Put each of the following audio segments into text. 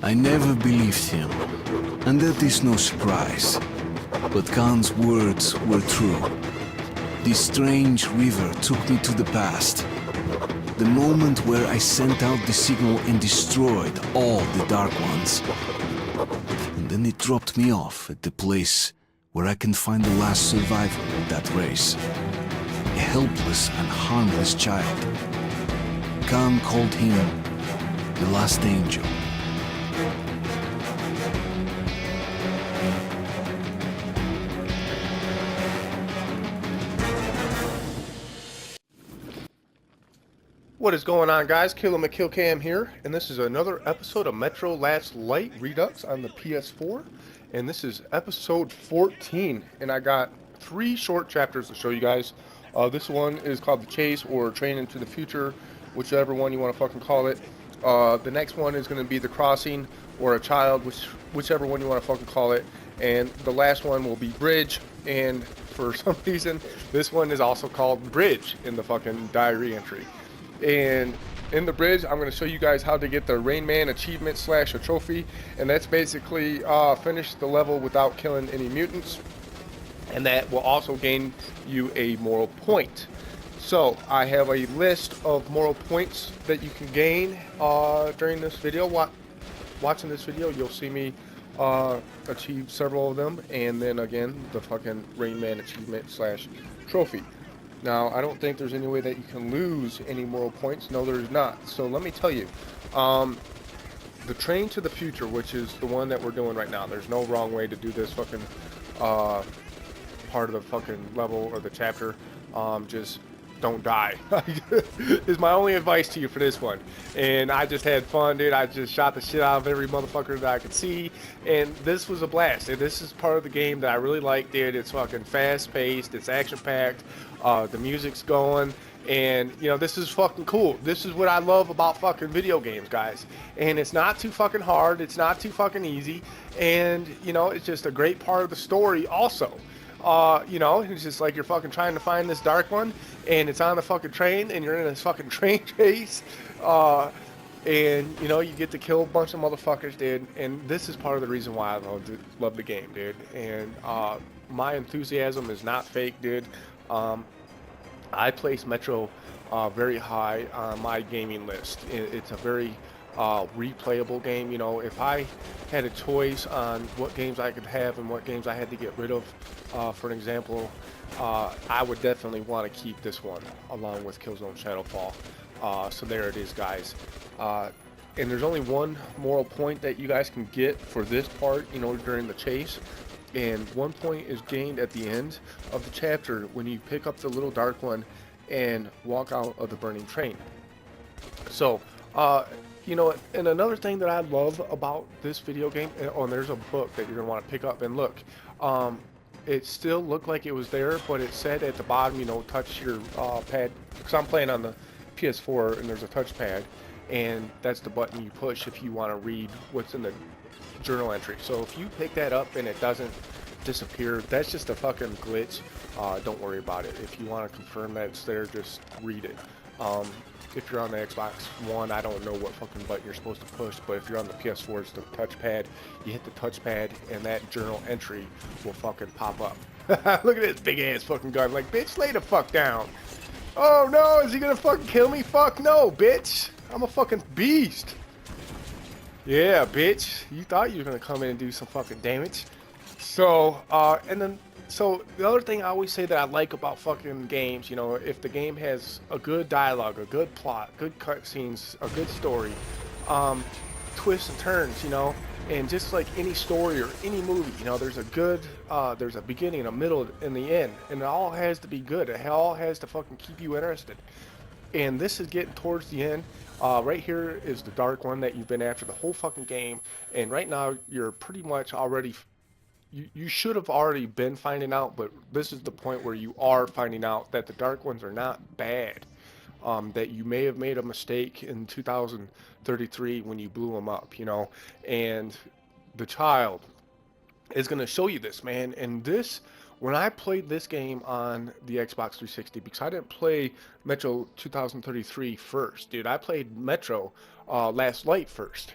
I never believed him, and that is no surprise. But Khan's words were true. This strange river took me to the past. The moment where I sent out the signal and destroyed all the Dark Ones. And then it dropped me off at the place where I can find the last survivor of that race. A helpless and harmless child. Khan called him the last angel. What is going on, guys? Killer McKillCam here, and this is another episode of Metro Last Light Redux on the PS4, and this is episode 14, and I got 3 short chapters to show you guys. This one is called The Chase, or Train into the Future, whichever one you want to fucking call it. The next one is going to be The Crossing, or A Child, whichever one you want to fucking call it, and the last one will be Bridge, and for some reason, this one is also called Bridge in the fucking diary entry. And in the bridge, I'm going to show you guys how to get the Rain Man achievement / a trophy, and that's basically finish the level without killing any mutants, and that will also gain you a moral point. So I have a list of moral points that you can gain during this video. Watching this video, you'll see me achieve several of them, and then again the fucking Rain Man achievement / trophy. Now, I don't think there's any way that you can lose any moral points. No, there's not. So let me tell you, the Train to the Future, which is the one that we're doing right now, there's no wrong way to do this fucking part of the fucking level or the chapter. Just don't die is my only advice to you for this one. And I just had fun, dude. I just shot the shit out of every motherfucker that I could see, and this was a blast. And this is part of the game that I really like, dude. It's fucking fast paced, it's action packed, the music's going, and you know, this is fucking cool. This is what I love about fucking video games, guys. And it's not too fucking hard, it's not too fucking easy, and you know, it's just a great part of the story also. You know, it's just like you're fucking trying to find this Dark One, and it's on the fucking train, and you're in this fucking train chase, and you know, you get to kill a bunch of motherfuckers, dude. And this is part of the reason why I love the game, dude. And my enthusiasm is not fake, dude. I place Metro very high on my gaming list. It's a very replayable game. You know, if I had a choice on what games I could have and what games I had to get rid of, for an example, I would definitely want to keep this one along with Killzone Shadowfall. So there it is, guys. And there's only one moral point that you guys can get for this part, you know, during the chase. And 1 point is gained at the end of the chapter when you pick up the little Dark One and walk out of the burning train. So, you know, and another thing that I love about this video game, and there's a book that you're going to want to pick up and look. It still looked like it was there, but it said at the bottom, you know, touch your pad, because I'm playing on the PS4 and there's a touch pad, and that's the button you push if you want to read what's in the journal entry. So if you pick that up and it doesn't disappear, that's just a fucking glitch. Don't worry about it. If you want to confirm that it's there, just read it. If you're on the Xbox One, I don't know what fucking button you're supposed to push, but if you're on the PS4, it's the touchpad. You hit the touchpad, and that journal entry will fucking pop up. Look at this big ass fucking gun. Like, bitch, lay the fuck down. Oh no, is he gonna fucking kill me? Fuck no, bitch. I'm a fucking beast. Yeah, bitch. You thought you were gonna come in and do some fucking damage. So, So the other thing I always say that I like about fucking games, you know, if the game has a good dialogue, a good plot, good cutscenes, a good story, twists and turns, you know, and just like any story or any movie, you know, there's a beginning, a middle, and the end, and it all has to be good. It all has to fucking keep you interested. And this is getting towards the end. Right here is the Dark One that you've been after the whole fucking game, and right now you're pretty much already. You should have already been finding out, but this is the point where you are finding out that the Dark Ones are not bad. That you may have made a mistake in 2033 when you blew them up, you know. And the child is going to show you this, man. And this, when I played this game on the Xbox 360, because I didn't play Metro 2033 first, dude. I played Metro Last Light first.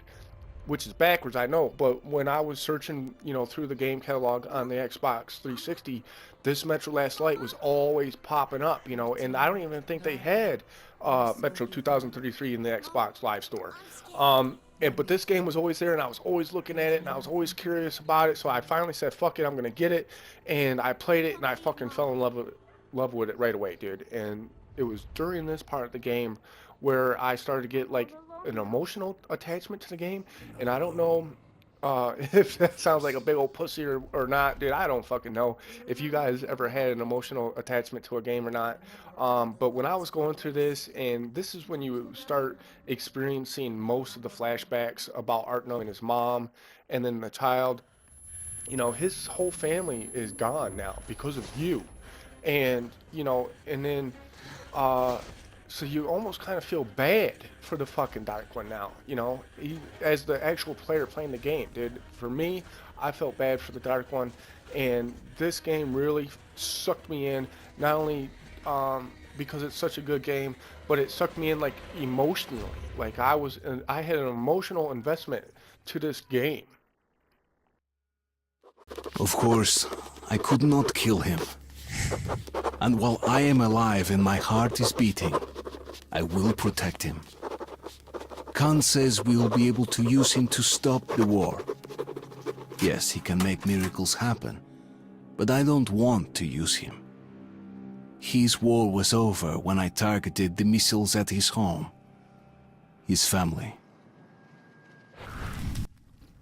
which is backwards, I know, but when I was searching, through the game catalog on the Xbox 360, this Metro Last Light was always popping up, and I don't even think they had Metro 2033 in the Xbox Live Store. But this game was always there, and I was always looking at it, and I was always curious about it, so I finally said, fuck it, I'm gonna get it, and I played it, and I fucking fell in love with it right away, dude. And it was during this part of the game where I started to get like an emotional attachment to the game, and I don't know if that sounds like a big old pussy or not, dude. I don't fucking know if you guys ever had an emotional attachment to a game or not. But when I was going through this, and this is when you start experiencing most of the flashbacks about Artno and his mom, and then the child, his whole family is gone now because of you. And, and then uh, so you almost kind of feel bad for the fucking Dark One now, as the actual player playing the game, dude. For me, I felt bad for the Dark One, and this game really sucked me in, not only because it's such a good game, but it sucked me in like emotionally. Like I had an emotional investment to this game. Of course, I could not kill him. And while I am alive and my heart is beating, I will protect him. Khan says we will be able to use him to stop the war. Yes, he can make miracles happen, but I don't want to use him. His war was over when I targeted the missiles at his home, his family.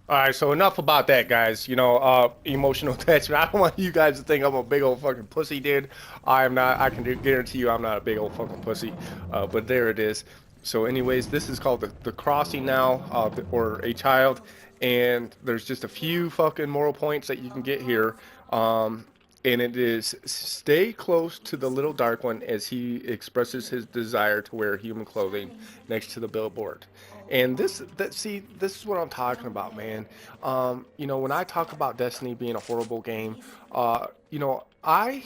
All right, so enough about that, guys. Emotional attachment. I don't want you guys to think I'm a big old fucking pussy, dude. I am not. I can guarantee you I'm not a big old fucking pussy. But there it is. So anyways, this is called the Crossing now, or a child. And there's just a few fucking moral points that you can get here. And it is stay close to the little dark one as he expresses his desire to wear human clothing next to the billboard. And this is what I'm talking about, man. When I talk about Destiny being a horrible game, I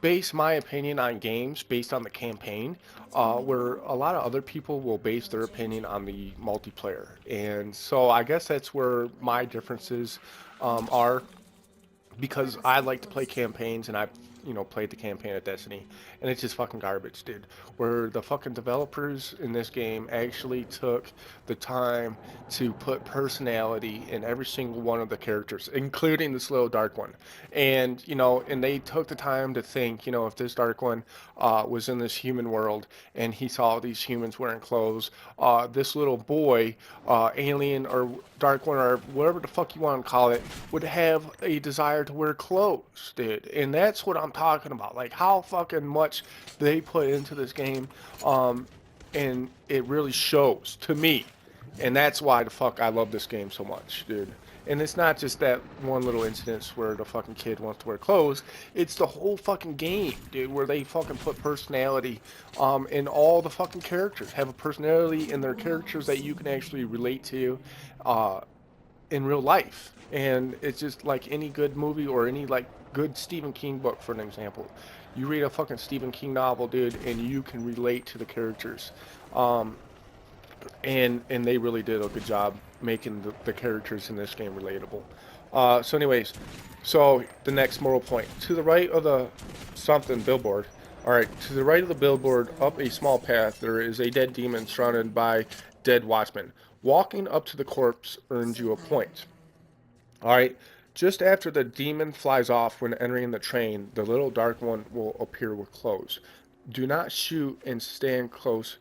base my opinion on games based on the campaign, where a lot of other people will base their opinion on the multiplayer. And so I guess that's where my differences are, because I like to play campaigns, and I played the campaign of Destiny, and it's just fucking garbage, dude. Where the fucking developers in this game actually took the time to put personality in every single one of the characters, including this little dark one. And and they took the time to think, if this dark one was in this human world and he saw these humans wearing clothes, this little boy, alien or dark one or whatever the fuck you want to call it, would have a desire to wear clothes, dude. And that's what I'm talking about. Like how fucking much they put into this game, and it really shows to me. And that's why the fuck I love this game so much, dude. And it's not just that one little instance where the fucking kid wants to wear clothes. It's the whole fucking game, dude, where they fucking put personality in all the fucking characters. Have a personality in their characters that you can actually relate to in real life. And it's just like any good movie or any like good Stephen King book, for an example. You read a fucking Stephen King novel, dude, and you can relate to the characters. And they really did a good job making the characters in this game relatable. So anyways, so the next moral point. To the right of the something billboard. Alright, to the right of the billboard, up a small path, there is a dead demon surrounded by dead watchmen. Walking up to the corpse earns you a point. Alright, just after the demon flies off when entering the train, the little dark one will appear with clothes. Do not shoot and stand close.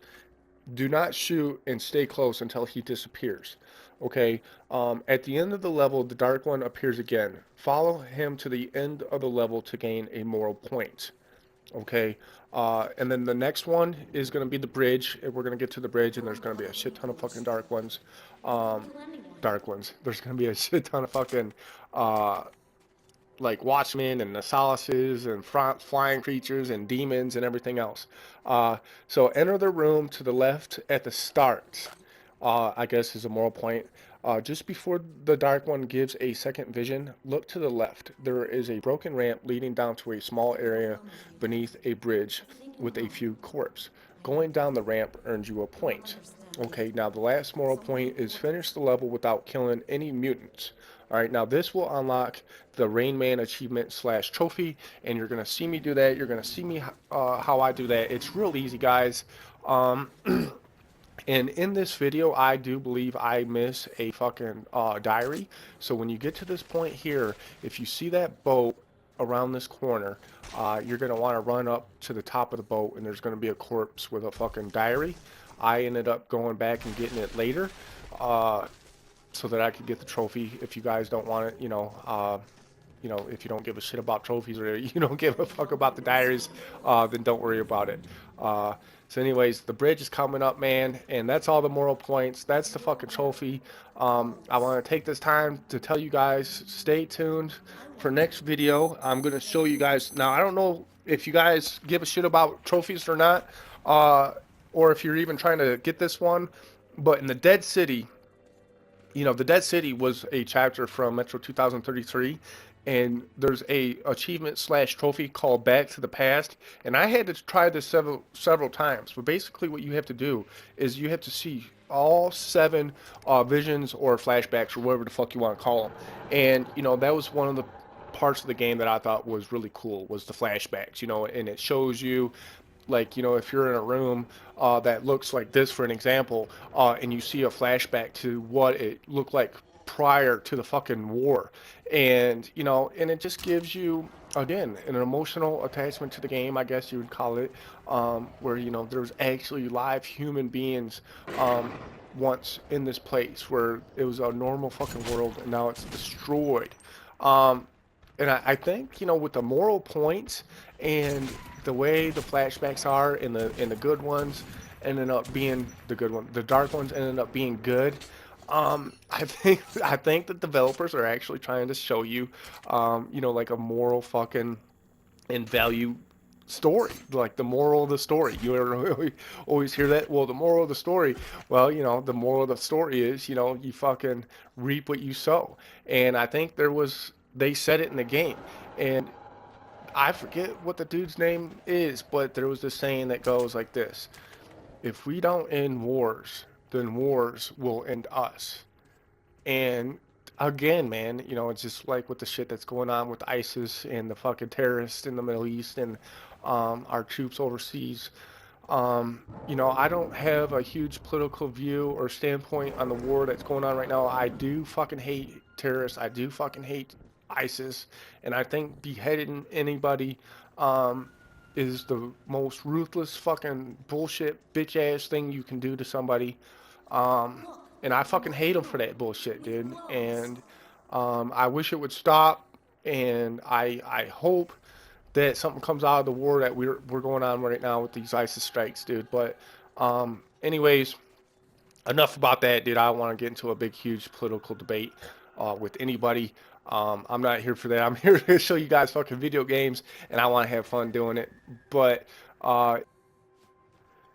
Do not shoot and stay close until he disappears. Okay, at the end of the level, the dark one appears again. Follow him to the end of the level to gain a moral point. Okay, and then the next one is going to be the bridge. And we're going to get to the bridge, and there's going to be a shit ton of fucking dark ones. There's going to be a shit ton of fucking like Watchmen and Nasalises and flying creatures and demons and everything else. So enter the room to the left at the start, I guess is a moral point. Just before the Dark One gives a second vision, look to the left. There is a broken ramp leading down to a small area beneath a bridge with a few corpses. Going down the ramp earns you a point. Okay, now the last moral point is finish the level without killing any mutants. Alright, now this will unlock the Rain Man achievement slash trophy, and you're going to see me do that. You're going to see me how I do that. It's real easy, guys. Um, and in this video, I do believe I miss a fucking diary. So when you get to this point here, if you see that boat around this corner, you're going to want to run up to the top of the boat, and there's going to be a corpse with a fucking diary. I ended up going back and getting it later, so that I could get the trophy. If you guys don't want it, if you don't give a shit about trophies, or you don't give a fuck about the diaries, then don't worry about it. So anyways, the bridge is coming up, man, and that's all the moral points. That's the fucking trophy. I want to take this time to tell you guys, stay tuned for next video. I'm going to show you guys. Now, I don't know if you guys give a shit about trophies or not, or if you're even trying to get this one, but in the Dead City, the Dead City was a chapter from Metro 2033, and there's a achievement slash trophy called Back to the Past, and I had to try this several times. But basically, what you have to do is you have to see all 7 visions or flashbacks, or whatever the fuck you want to call them. And that was one of the parts of the game that I thought was really cool, was the flashbacks. And it shows you, like, if you're in a room that looks like this, for an example, and you see a flashback to what it looked like prior to the fucking war, and and it just gives you, again, an emotional attachment to the game, I guess you would call it, where there's actually live human beings once in this place where it was a normal fucking world, and now it's destroyed. And I think, with the moral points and the way the flashbacks are, and the good ones ended up being the good ones, the dark ones ended up being good. I think the developers are actually trying to show you, like a moral fucking and value story, like the moral of the story. You ever always hear that? Well, the moral of the story. Well, the moral of the story is, you fucking reap what you sow. And I think they said it in the game, and I forget what the dude's name is, but there was this saying that goes like this: if we don't end wars, then wars will end us. And again, man, it's just like with the shit that's going on with ISIS and the fucking terrorists in the Middle East, and our troops overseas. I don't have a huge political view or standpoint on the war that's going on right now. I do fucking hate terrorists. I do fucking hate ISIS, and I think beheading anybody is the most ruthless fucking bullshit bitch ass thing you can do to somebody, and I fucking hate them for that bullshit, dude. And I wish it would stop, and I hope that something comes out of the war that we're going on right now with these ISIS strikes, dude. But anyways, enough about that, dude. I don't want to get into a big huge political debate with anybody. I'm not here for that. I'm here to show you guys fucking video games, and I want to have fun doing it. But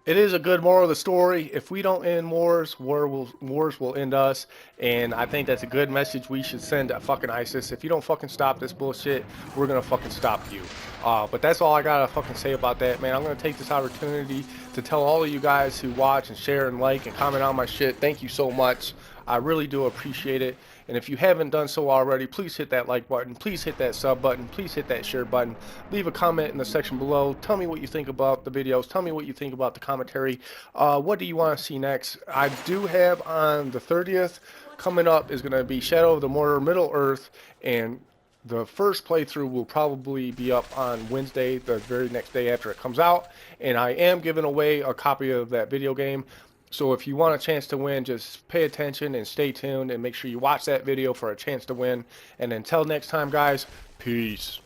it is a good moral of the story. If we don't end wars, wars will end us. And I think that's a good message we should send to fucking ISIS. If you don't fucking stop this bullshit, we're gonna fucking stop you. But that's all I gotta fucking say about that, man. I'm gonna take this opportunity to tell all of you guys who watch and share and like and comment on my shit, thank you so much. I really do appreciate it. And if you haven't done so already, please hit that like button, please hit that sub button, please hit that share button, leave a comment in the section below, tell me what you think about the videos, tell me what you think about the commentary, what do you want to see next. I do have on the 30th, coming up is going to be Shadow of the Mordor Middle Earth, and the first playthrough will probably be up on Wednesday, the very next day after it comes out, and I am giving away a copy of that video game. So if you want a chance to win, just pay attention and stay tuned, and make sure you watch that video for a chance to win. And until next time, guys, peace.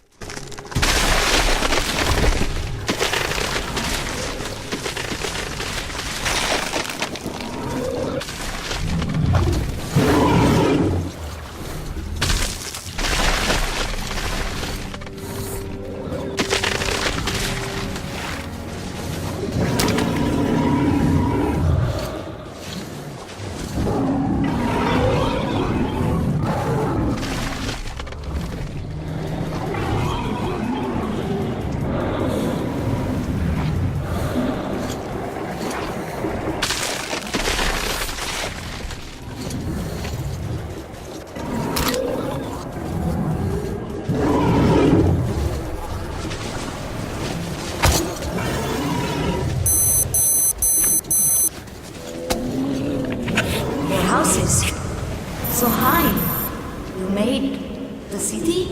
The city?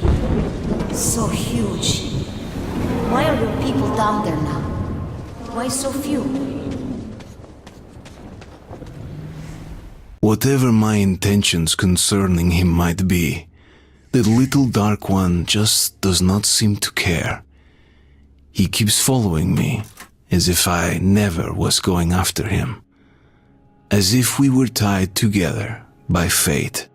So huge. Why are your people down there now? Why so few? Whatever my intentions concerning him might be, the little dark one just does not seem to care. He keeps following me, as if I never was going after him. As if we were tied together by fate.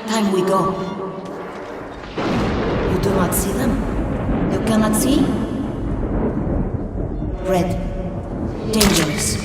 Time we go. You do not see them? You cannot see? Red. Dangerous.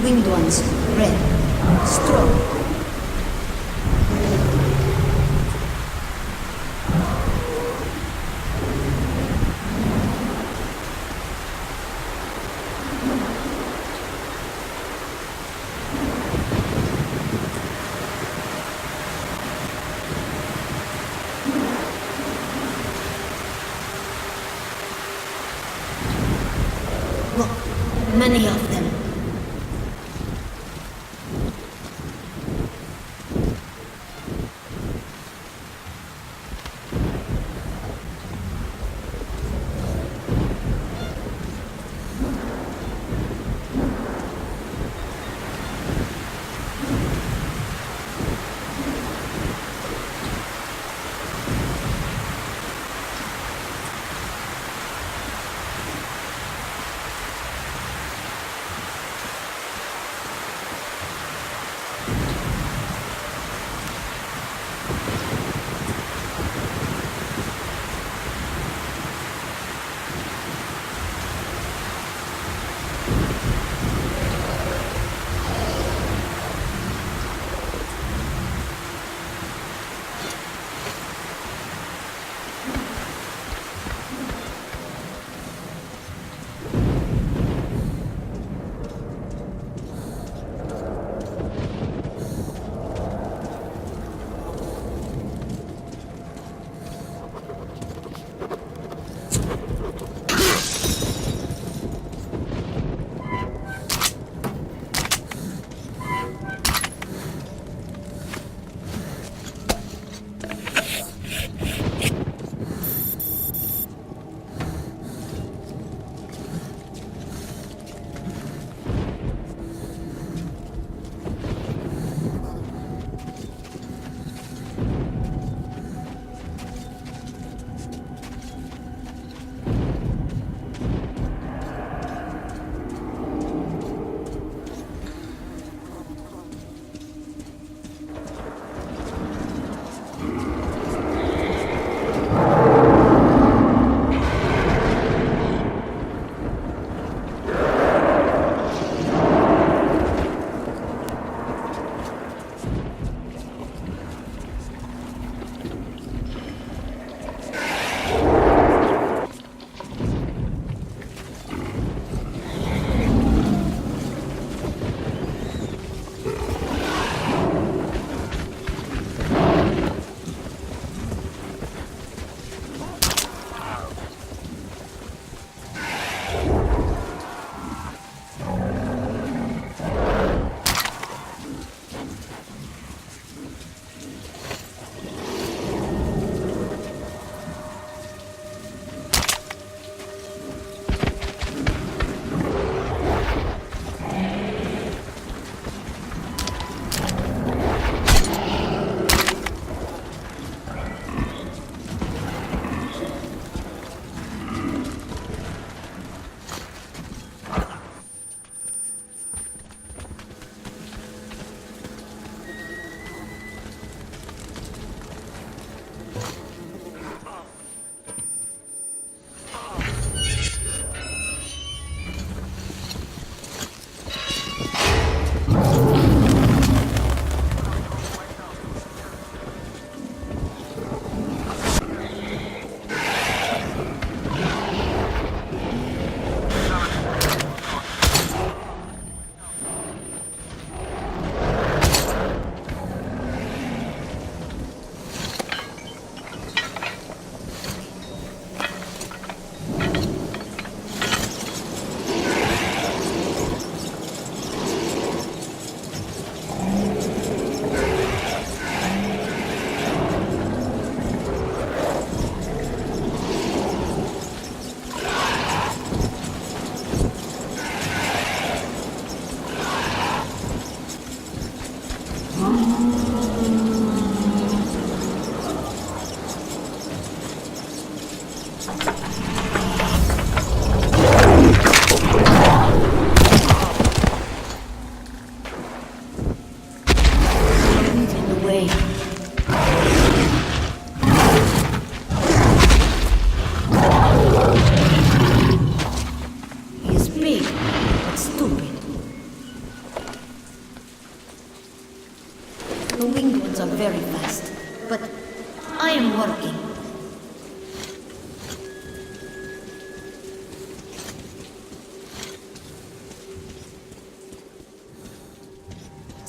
Winged ones, red. Strong. Look, many of them.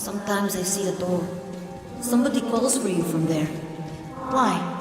Sometimes I see a door. Somebody calls for you from there. Why?